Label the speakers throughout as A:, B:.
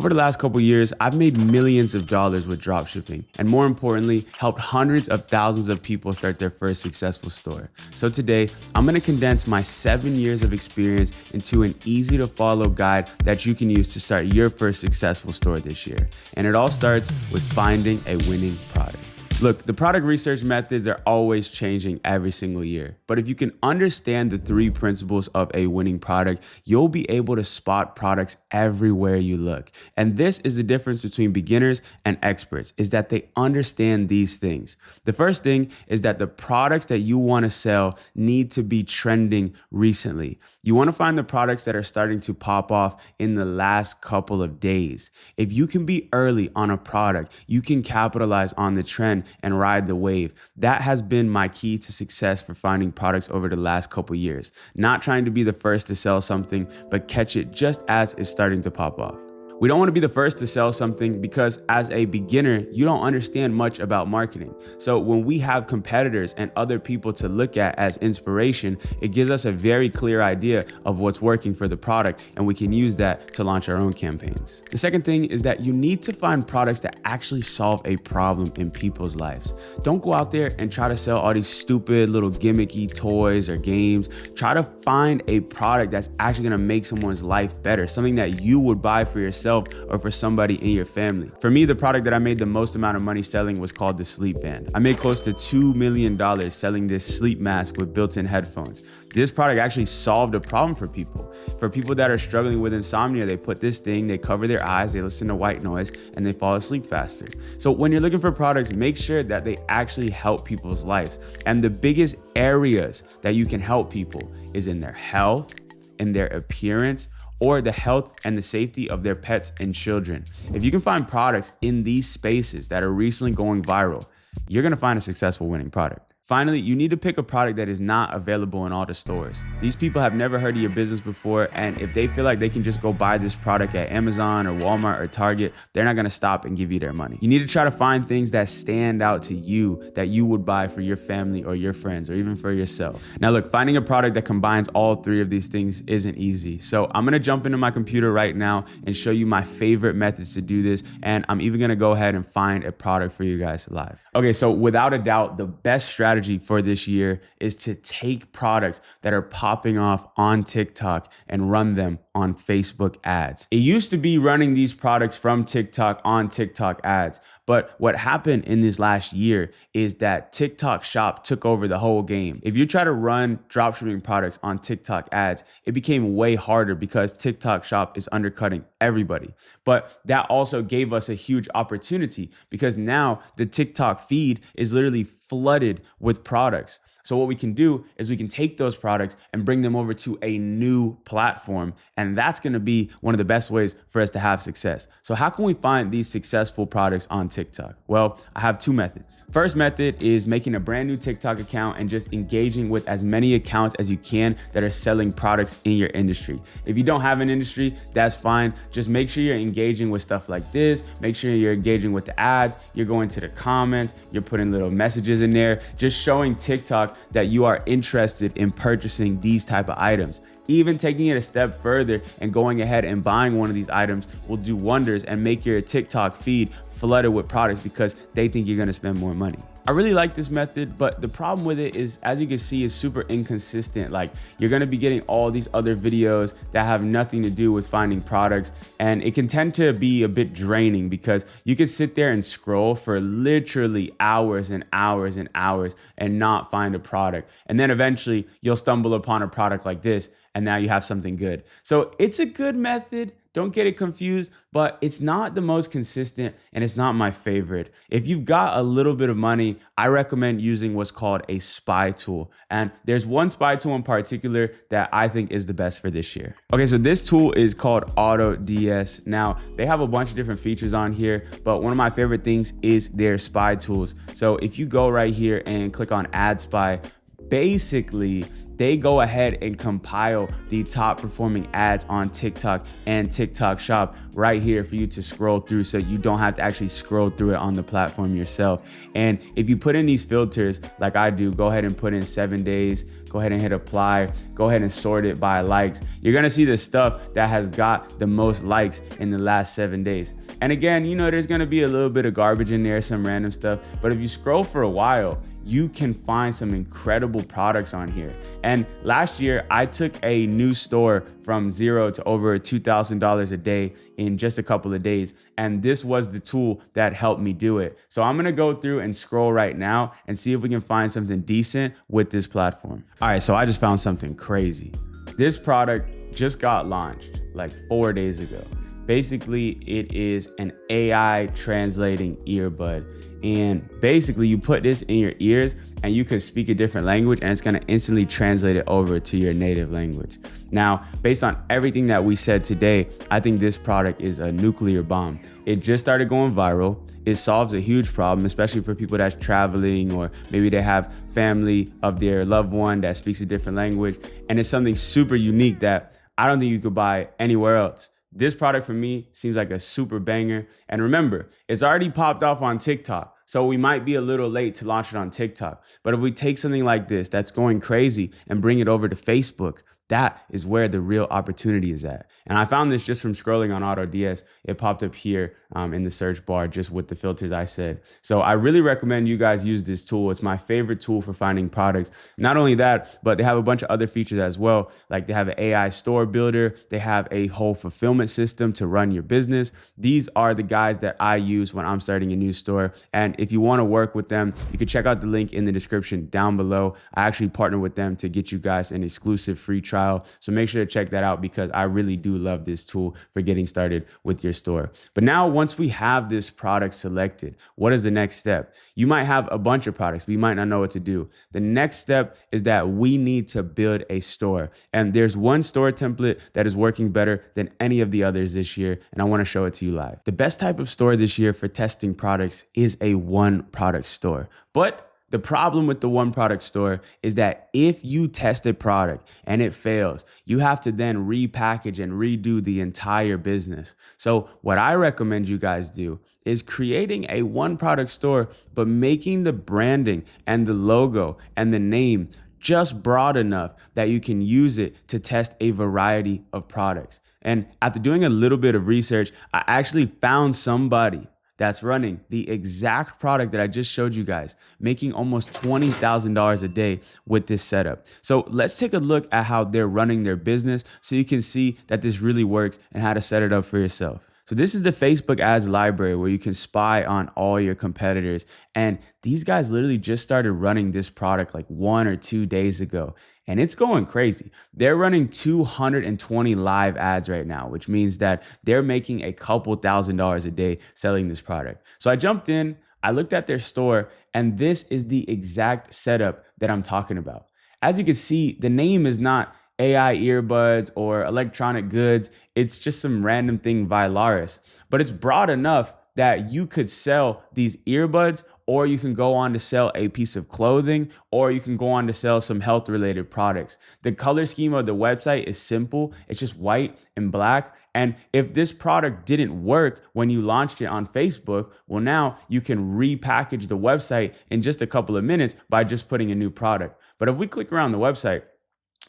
A: Over the last couple years, I've made millions of dollars with dropshipping, and more importantly, helped hundreds of thousands of people start their first successful store. So today, I'm gonna condense my 7 years of experience into an easy to follow guide that you can use to start your first successful store this year. And it all starts with finding a winning product. Look, the product research methods are always changing every single year, but if you can understand the 3 principles of a winning product, you'll be able to spot products everywhere you look. And this is the difference between beginners and experts, is that they understand these things. The first thing is that the products that you want to sell need to be trending recently. You want to find the products that are starting to pop off in the last couple of days. If you can be early on a product, you can capitalize on the trend and ride the wave. That has been my key to success for finding products over the last couple years. Not trying to be the first to sell something, but catch it just as it's starting to pop off. We don't want to be the first to sell something because as a beginner, you don't understand much about marketing. So when we have competitors and other people to look at as inspiration, it gives us a very clear idea of what's working for the product, and we can use that to launch our own campaigns. The second thing is that you need to find products that actually solve a problem in people's lives. Don't go out there and try to sell all these stupid little gimmicky toys or games. Try to find a product that's actually going to make someone's life better, something that you would buy for yourself or for somebody in your family. For me, the product that I made the most amount of money selling was called the Sleep Band. I made close to $2 million selling this sleep mask with built-in headphones. This product actually solved a problem for people. For people that are struggling with insomnia, they put this thing, they cover their eyes, they listen to white noise, and they fall asleep faster. So when you're looking for products, make sure that they actually help people's lives. And the biggest areas that you can help people is in their health, in their appearance, or the health and the safety of their pets and children. If you can find products in these spaces that are recently going viral, you're gonna find a successful winning product. Finally, you need to pick a product that is not available in all the stores. These people have never heard of your business before, and if they feel like they can just go buy this product at Amazon or Walmart or Target, they're not gonna stop and give you their money. You need to try to find things that stand out to you that you would buy for your family or your friends or even for yourself. Now look, finding a product that combines all 3 of these things isn't easy. So I'm gonna jump into my computer right now and show you my favorite methods to do this, and I'm even gonna go ahead and find a product for you guys live. Okay, so without a doubt, the best strategy for this year is to take products that are popping off on TikTok and run them on Facebook ads. It used to be running these products from TikTok on TikTok ads, but what happened in this last year is that TikTok Shop took over the whole game. If you try to run dropshipping products on TikTok ads, it became way harder because TikTok Shop is undercutting everybody. But that also gave us a huge opportunity because now the TikTok feed is literally flooded with products. So what we can do is we can take those products and bring them over to a new platform. And that's gonna be one of the best ways for us to have success. So how can we find these successful products on TikTok? Well, I have 2 methods. First method is making a brand new TikTok account and just engaging with as many accounts as you can that are selling products in your industry. If you don't have an industry, that's fine. Just make sure you're engaging with stuff like this. Make sure you're engaging with the ads. You're going to the comments. You're putting little messages in there, just showing TikTok that you are interested in purchasing these type of items. Even taking it a step further and going ahead and buying one of these items will do wonders and make your TikTok feed flooded with products because they think you're gonna spend more money. I really like this method, but the problem with it is, as you can see, is super inconsistent. Like, you're gonna be getting all these other videos that have nothing to do with finding products, and it can tend to be a bit draining because you can sit there and scroll for literally hours and hours and hours and not find a product. And then eventually you'll stumble upon a product like this, and now you have something good. So it's a good method. Don't get it confused, but it's not the most consistent and it's not my favorite. If you've got a little bit of money, I recommend using what's called a spy tool. And there's one spy tool in particular that I think is the best for this year. Okay, so this tool is called AutoDS. Now, they have a bunch of different features on here, but one of my favorite things is their spy tools. So if you go right here and click on Ad Spy, basically they go ahead and compile the top performing ads on TikTok and TikTok Shop right here for you to scroll through, so you don't have to actually scroll through it on the platform yourself. And if you put in these filters like I do, go ahead and put in 7 days, go ahead and hit apply, go ahead and sort it by likes. You're gonna see the stuff that has got the most likes in the last 7 days. And again, there's gonna be a little bit of garbage in there, some random stuff, but if you scroll for a while, you can find some incredible products on here. And last year, I took a new store from zero to over $2,000 a day in just a couple of days. And this was the tool that helped me do it. So I'm gonna go through and scroll right now and see if we can find something decent with this platform. All right, so I just found something crazy. This product just got launched like 4 days ago. Basically, it is an AI translating earbud. And basically, you put this in your ears and you can speak a different language and it's gonna instantly translate it over to your native language. Now, based on everything that we said today, I think this product is a nuclear bomb. It just started going viral. It solves a huge problem, especially for people that's traveling, or maybe they have family of their loved one that speaks a different language. And it's something super unique that I don't think you could buy anywhere else. This product for me seems like a super banger. And remember, it's already popped off on TikTok, so we might be a little late to launch it on TikTok. But if we take something like this that's going crazy and bring it over to Facebook, that is where the real opportunity is at. And I found this just from scrolling on AutoDS. It popped up here in the search bar just with the filters I said. So I really recommend you guys use this tool. It's my favorite tool for finding products. Not only that, but they have a bunch of other features as well. Like they have an AI store builder. They have a whole fulfillment system to run your business. These are the guys that I use when I'm starting a new store. And if you want to work with them, you can check out the link in the description down below. I actually partner with them to get you guys an exclusive free trial. So make sure to check that out because I really do love this tool for getting started with your store. But now, once we have this product selected, what is the next step? You might have a bunch of products, but you might not know what to do. The next step is that we need to build a store. And there's one store template that is working better than any of the others this year. And I want to show it to you live. The best type of store this year for testing products is a one product store. But the problem with the one product store is that if you test a product and it fails, you have to then repackage and redo the entire business. So what I recommend you guys do is creating a one product store, but making the branding and the logo and the name just broad enough that you can use it to test a variety of products. And after doing a little bit of research, I actually found somebody that's running the exact product that I just showed you guys, making almost $20,000 a day with this setup. So let's take a look at how they're running their business so you can see that this really works and how to set it up for yourself. So this is the Facebook ads library where you can spy on all your competitors. And these guys literally just started running this product like 1 or 2 days ago. And it's going crazy. They're running 220 live ads right now, which means that they're making a couple $1,000s a day selling this product. So I jumped in, I looked at their store, and this is the exact setup that I'm talking about. As you can see, the name is not AI earbuds or electronic goods. It's just some random thing Vilaris, but it's broad enough that you could sell these earbuds, or you can go on to sell a piece of clothing, or you can go on to sell some health related products. The color scheme of the website is simple. It's just white and black. And if this product didn't work when you launched it on Facebook, well, now you can repackage the website in just a couple of minutes by just putting a new product. But if we click around the website,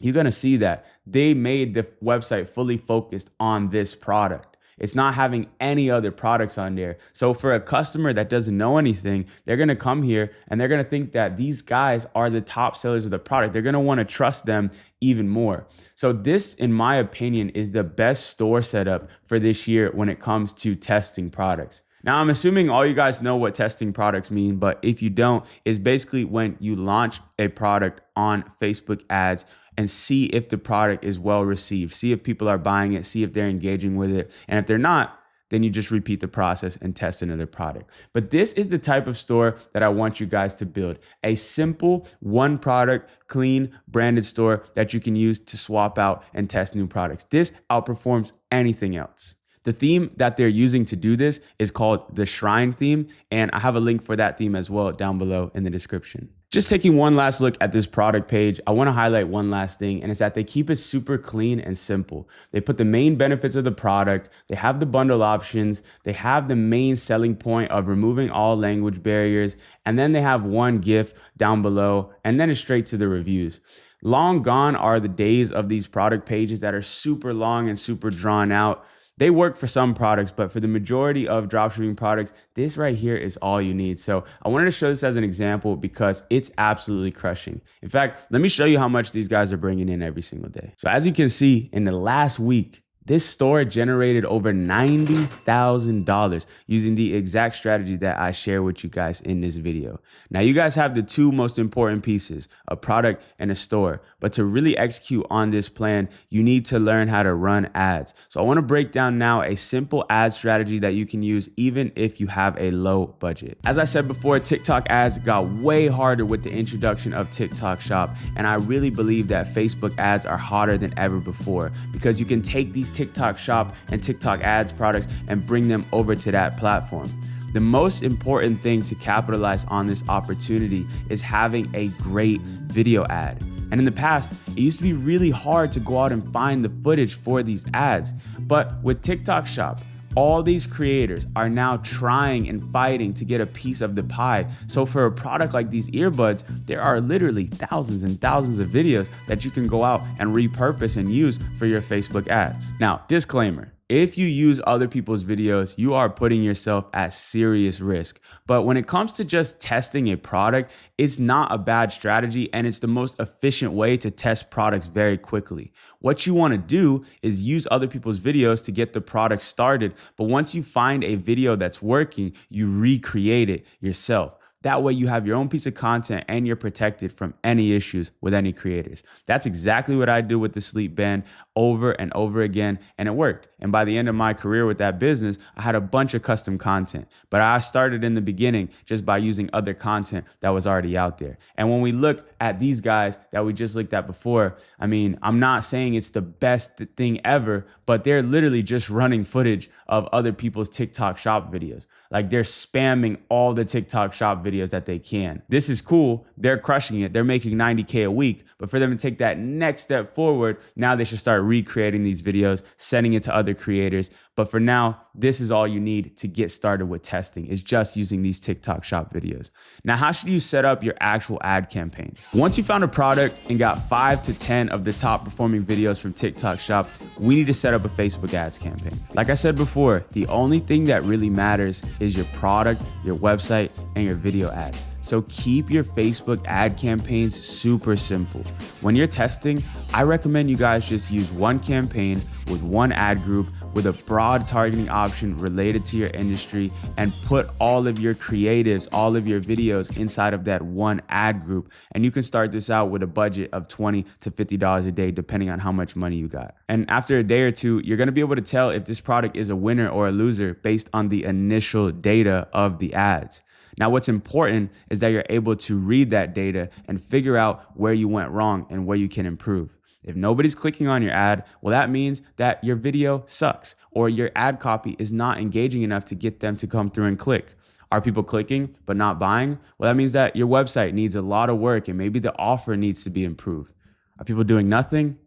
A: you're gonna see that they made the website fully focused on this product. It's not having any other products on there. So for a customer that doesn't know anything, they're gonna come here and they're gonna think that these guys are the top sellers of the product. They're gonna wanna trust them even more. So this, in my opinion, is the best store setup for this year when it comes to testing products. Now, I'm assuming all you guys know what testing products mean, but if you don't, it's basically when you launch a product on Facebook ads and see if the product is well received, see if people are buying it, see if they're engaging with it. And if they're not, then you just repeat the process and test another product. But this is the type of store that I want you guys to build. A simple, one product, clean, branded store that you can use to swap out and test new products. This outperforms anything else. The theme that they're using to do this is called the Shrine theme, and I have a link for that theme as well down below in the description. Just taking one last look at this product page, I want to highlight one last thing, and it's that they keep it super clean and simple. They put the main benefits of the product, they have the bundle options, they have the main selling point of removing all language barriers, and then they have one GIF down below, and then it's straight to the reviews. Long gone are the days of these product pages that are super long and super drawn out. They work for some products, but for the majority of dropshipping products, this right here is all you need. So I wanted to show this as an example because it's absolutely crushing. In fact, let me show you how much these guys are bringing in every single day. So as you can see, in the last week, this store generated over $90,000 using the exact strategy that I share with you guys in this video. Now, you guys have the two most important pieces, a product and a store. But to really execute on this plan, you need to learn how to run ads. So I want to break down now a simple ad strategy that you can use even if you have a low budget. As I said before, TikTok ads got way harder with the introduction of TikTok Shop. And I really believe that Facebook ads are hotter than ever before because you can take these TikTok Shop and TikTok ads products and bring them over to that platform. The most important thing to capitalize on this opportunity is having a great video ad. And in the past, it used to be really hard to go out and find the footage for these ads. But with TikTok Shop, all these creators are now trying and fighting to get a piece of the pie. So for a product like these earbuds, there are literally thousands and thousands of videos that you can go out and repurpose and use for your Facebook ads. Now, disclaimer. If you use other people's videos, you are putting yourself at serious risk. But when it comes to just testing a product, it's not a bad strategy and it's the most efficient way to test products very quickly. What you want to do is use other people's videos to get the product started. But once you find a video that's working, you recreate it yourself. That way you have your own piece of content and you're protected from any issues with any creators. That's exactly what I do with the sleep band over and over again, and it worked. And by the end of my career with that business, I had a bunch of custom content, but I started in the beginning just by using other content that was already out there. And when we look at these guys that we just looked at before, I mean, I'm not saying it's the best thing ever, but they're literally just running footage of other people's TikTok Shop videos. Like they're spamming all the TikTok Shop videos that they can. This is cool. They're crushing it. They're making $90K a week. But for them to take that next step forward, now they should start recreating these videos, sending it to other creators. But for now, this is all you need to get started with testing, is just using these TikTok Shop videos. Now, how should you set up your actual ad campaigns? Once you found a product and got 5 to 10 of the top performing videos from TikTok Shop, we need to set up a Facebook ads campaign. Like I said before, the only thing that really matters is your product, your website, and your video ad. So keep your Facebook ad campaigns super simple. When you're testing, I recommend you guys just use one campaign with one ad group with a broad targeting option related to your industry, and put all of your creatives, all of your videos inside of that one ad group. And you can start this out with a budget of $20 to $50 a day, depending on how much money you got. And after a day or two, you're gonna be able to tell if this product is a winner or a loser based on the initial data of the ads. Now, what's important is that you're able to read that data and figure out where you went wrong and where you can improve. If nobody's clicking on your ad, well, that means that your video sucks, or your ad copy is not engaging enough to get them to come through and click. Are people clicking but not buying? Well, that means that your website needs a lot of work and maybe the offer needs to be improved. Are people doing nothing?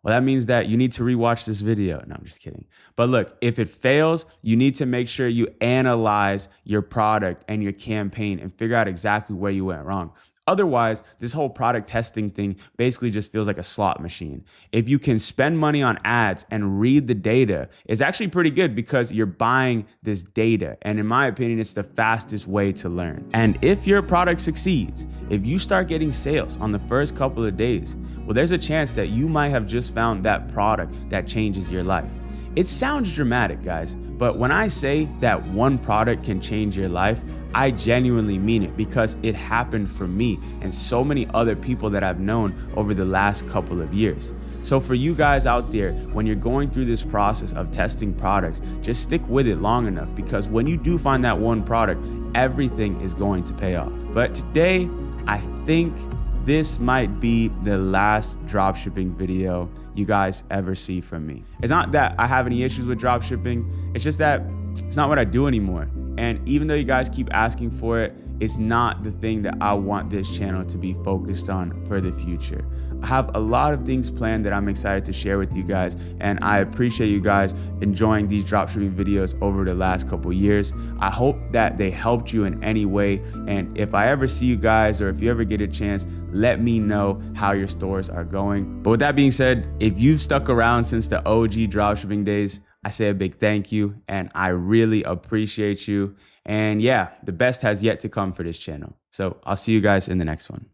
A: Well, that means that you need to rewatch this video. No, I'm just kidding. But look, if it fails, you need to make sure you analyze your product and your campaign and figure out exactly where you went wrong. Otherwise, this whole product testing thing basically just feels like a slot machine. If you can spend money on ads and read the data, it's actually pretty good because you're buying this data. And in my opinion, it's the fastest way to learn. And if your product succeeds, if you start getting sales on the first couple of days, well, there's a chance that you might have just found that product that changes your life. It sounds dramatic, guys, but when I say that one product can change your life, I genuinely mean it, because it happened for me and so many other people that I've known over the last couple of years. So for you guys out there, when you're going through this process of testing products, just stick with it long enough, because when you do find that one product, everything is going to pay off. But today, I think this might be the last dropshipping video you guys ever see from me. It's not that I have any issues with dropshipping, it's just that it's not what I do anymore. And even though you guys keep asking for it, it's not the thing that I want this channel to be focused on for the future. I have a lot of things planned that I'm excited to share with you guys, and I appreciate you guys enjoying these dropshipping videos over the last couple years. I hope that they helped you in any way, and if I ever see you guys or if you ever get a chance, let me know how your stores are going. But with that being said, if you've stuck around since the OG dropshipping days, I say a big thank you, and I really appreciate you. And yeah, the best has yet to come for this channel. So I'll see you guys in the next one.